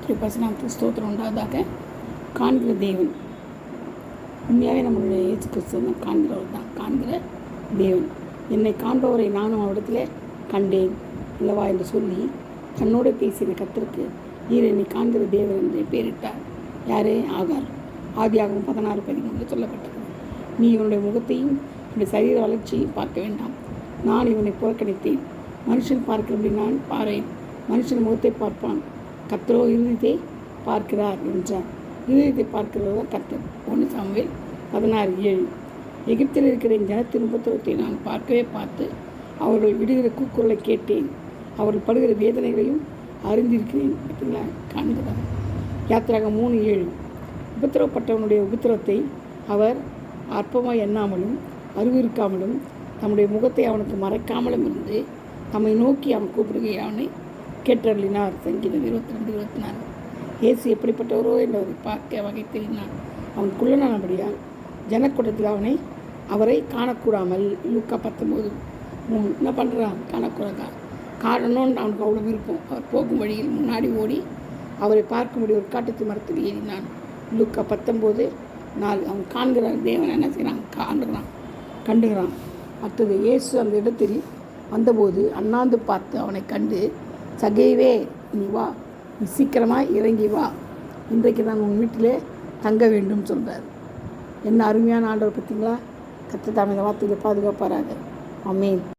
கர்த்தருடைய பரிசுநாமத்துக்கு ஸ்தோத்திரம் உண்டாவதாக. காண்கிற தேவன் உண்மையாகவே நம்மளுடைய இயேசு கிறிஸ்துவ காண்கிறவர் தான், காண்கிற தேவன். என்னை காண்பவரை நானும் அவரிடத்தில் கண்டேன் அல்லவா என்று சொல்லி தன்னோடு பேசின கர்த்தருக்கு நீர் என்னை காண்கிற தேவன் என்று பெயரிட்டார். யாரே? ஆகார். ஆதியாகமம் 16:13 சொல்லப்பட்டது. நீ இவனுடைய முகத்தையும் என்னுடைய சரீர வளர்ச்சியையும் பார்க்க வேண்டாம், நான் இவனை புறக்கணித்தேன். மனுஷன் பார்க்கிறபடி நான் பாரேன், மனுஷன் முகத்தை பார்ப்பான், கர்த்தரோ இருதயத்தை பார்க்கிறார் என்றார். இருதயத்தை பார்க்கிறவர் தான் கர்த்தர். 1 சாமுவேல் 16:7. எகிப்தில் இருக்கிற என் ஜனத்தின் உபத்திரவத்தை நான் பார்த்து அவர்கள் விடுகிற கூக்குரலை கேட்டேன், அவர்கள் படுகிற வேதனைகளையும் அறிந்திருக்கிறேன். பார்த்தீங்களா? காண்கிறார். யாத்திராகம் 3:7. உபத்திரவப்பட்டவனுடைய உபத்திரவத்தை அவர் அற்பமாக எண்ணாமலும் அறிவிருக்காமலும் தம்முடைய முகத்தை அவனுக்கு மறைக்காமலும் இருந்து தம்மை நோக்கி அவன் கூப்பிடுகையை அவனை கேட்டருளினார். சங்கீதம் 22:24. இயேசு எப்படிப்பட்டவரோ என்பதை பார்க்க வகை தெரியினான். அவன் குள்ளனானபடியால் ஜனக்கூட்டத்தில் அவரை காணக்கூடாமல் லூக்கா 19:3 என்ன பண்ணுறான்? காணக்கூடாதா? காணணும்னு அவனுக்கு அவ்வளோ விருப்பம். அவர் போகும் வழியில் முன்னாடி ஓடி அவரை பார்க்கும்படி ஒரு காட்டுத்து மரத்தில் ஏறினான். லூக்கா 19:4. அவன் காண்கிற தேவன் என்ன செய்கிறான்? கண்டுகிறான். அடுத்தது இயேசு அந்த இடத்தில் வந்தபோது அண்ணாந்து பார்த்து அவனை கண்டு, சகேவே நீ வா, நீ சீக்கிரமாக இறங்கி வா, இன்றைக்கு நான் உன் வீட்டிலே தங்க வேண்டும் சொல்கிறார். என்ன அருமையான ஆண்டவர் பார்த்தீங்களா? கர்த்தர் தாமே இந்த வார்த்தையை பாதுகாப்பாராக. ஆமென்.